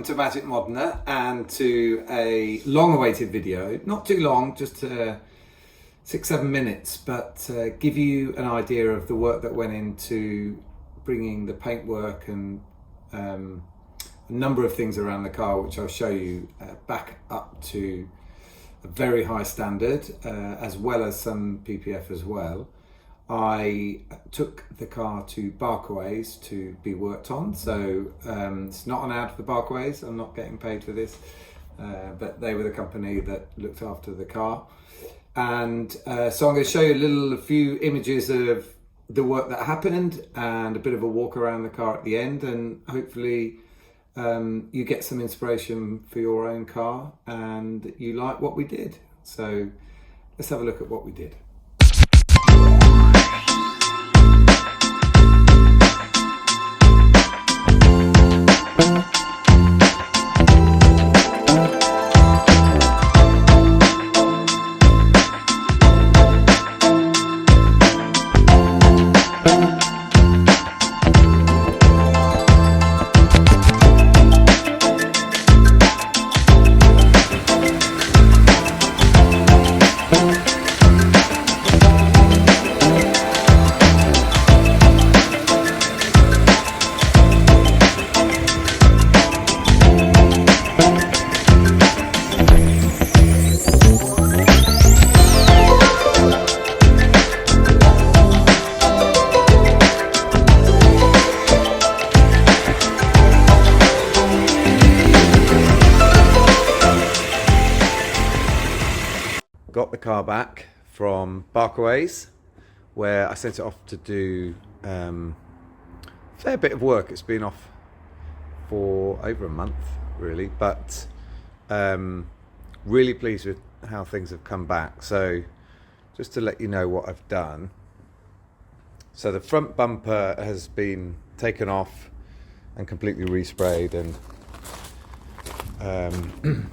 to Magic Modena and to a long-awaited video. Not too long, just 6-7 minutes, but give you an idea of the work that went into bringing the paintwork and a number of things around the car, which I'll show you, back up to a very high standard, as well as some PPF as well. I took the car to Barkaways to be worked on, so it's not an ad for Barkaways, I'm not getting paid for this, but they were the company that looked after the car. And so I'm going to show you a few images of the work that happened and a bit of a walk around the car at the end, and hopefully you get some inspiration for your own car and you like what we did. So let's have a look at what we did. Got the car back from Barkaways, where I sent it off to do a fair bit of work. It's been off for over a month, really, but really pleased with how things have come back. So just to let you know what I've done. So the front bumper has been taken off and completely resprayed, and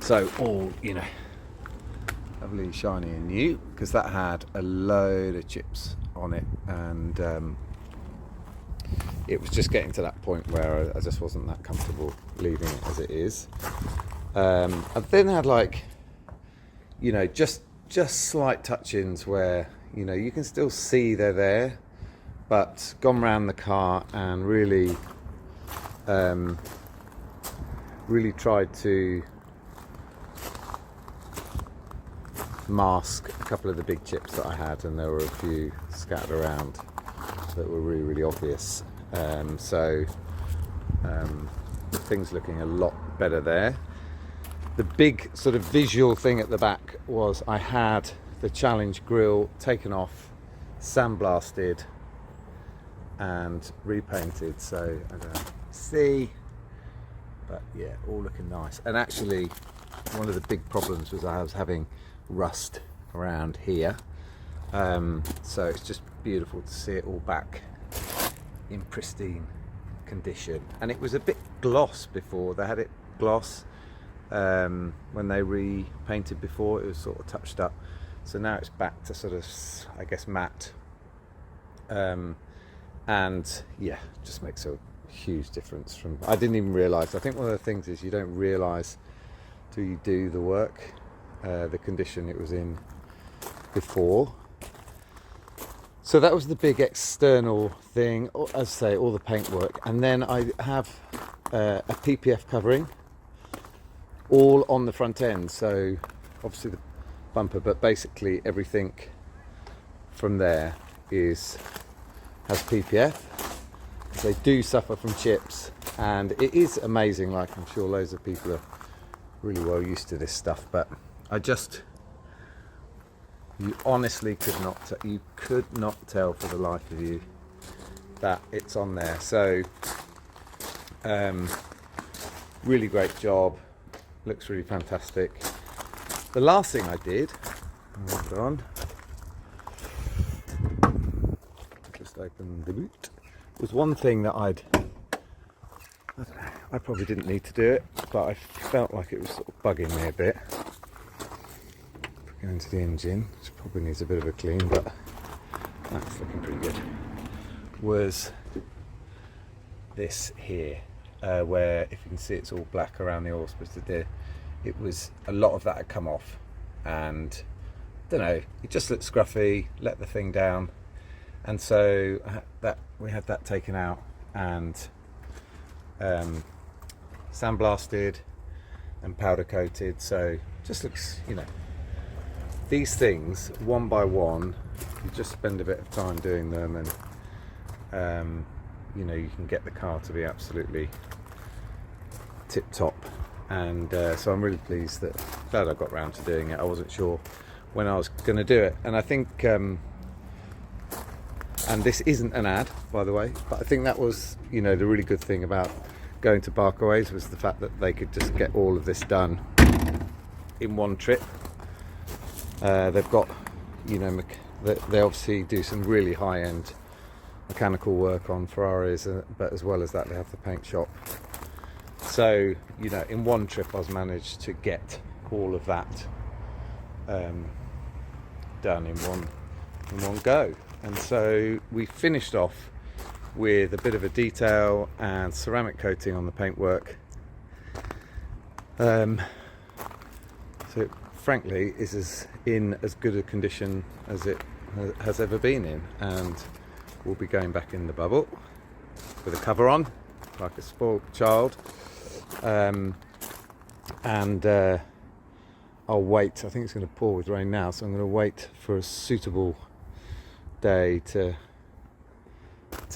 so all, lovely, shiny and new, because that had a load of chips on it, and it was just getting to that point where I just wasn't that comfortable leaving it as it is. I then had just slight touch-ins where you can still see they're there, but gone round the car and really tried to mask a couple of the big chips that I had, and there were a few scattered around that were really obvious. Things looking a lot better there. The big sort of visual thing at the back was I had the Challenge grille taken off, sandblasted and repainted, so I don't see, but yeah, all looking nice. And actually one of the big problems was I was having rust around here, so it's just beautiful to see it all back in pristine condition. And it was a bit gloss before. They had it gloss when they repainted before. It was sort of touched up, so now it's back to sort of, I guess, matte, and yeah, just makes a huge difference. From, I didn't even realise, I think one of the things is you don't realise till you do the work the condition it was in before. So that was the big external thing, as I say, all the paintwork. And then I have a PPF covering all on the front end, so obviously the bumper, but basically everything from there has PPF. They do suffer from chips, and it is amazing, like I'm sure loads of people are really well used to this stuff, but you honestly could not tell for the life of you that it's on there. So really great job, looks really fantastic. The last thing I did, hold on, just open the boot, was one thing that I don't know, I probably didn't need to do it, but I felt like it was sort of bugging me a bit. Going to the engine, which probably needs a bit of a clean, but that's looking pretty good. Was this here, where if you can see it's all black around the auspice there, it was a lot of that had come off, and don't know, it just looked scruffy. Let the thing down, and so we had that taken out and sandblasted and powder coated. So just looks, you know, these things one by one, you just spend a bit of time doing them, and you know, you can get the car to be absolutely tip top. And so I'm really pleased, glad I got round to doing it. I wasn't sure when I was going to do it, and I think and this isn't an ad, by the way, but I think that was, you know, the really good thing about going to Barkaways was the fact that they could just get all of this done in one trip. They've got, you know, they obviously do some really high-end mechanical work on Ferraris, but as well as that, they have the paint shop. So, you know, in one trip I was managed to get all of that done in one go. And so we finished off with a bit of a detail and ceramic coating on the paintwork. So it, frankly, is in as good a condition as it has ever been in, and we'll be going back in the bubble with a cover on, like a spoiled child. I'll wait. I think it's going to pour with rain now, so I'm going to wait for a suitable day to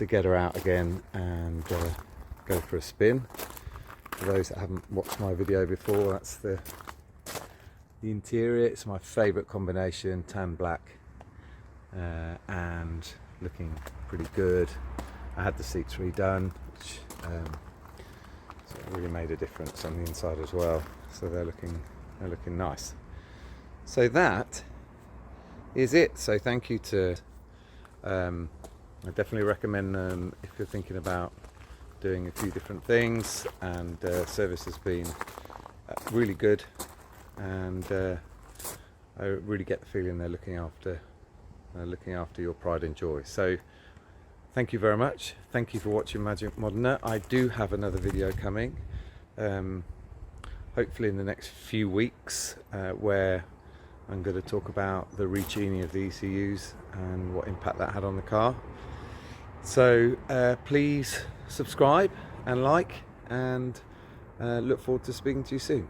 get her out again and go for a spin. For those that haven't watched my video before, that's the interior. It's my favourite combination, tan black, and looking pretty good. I had the seats redone, which so it really made a difference on the inside as well. So they're looking nice. So that is it. So thank you to I definitely recommend them if you're thinking about doing a few different things, and service has been really good, and I really get the feeling they're looking after your pride and joy. So thank you very much. Thank you for watching Magic Modena. I do have another video coming, hopefully in the next few weeks, where I'm going to talk about the retuning of the ECUs and what impact that had on the car. So please subscribe and like, and look forward to speaking to you soon.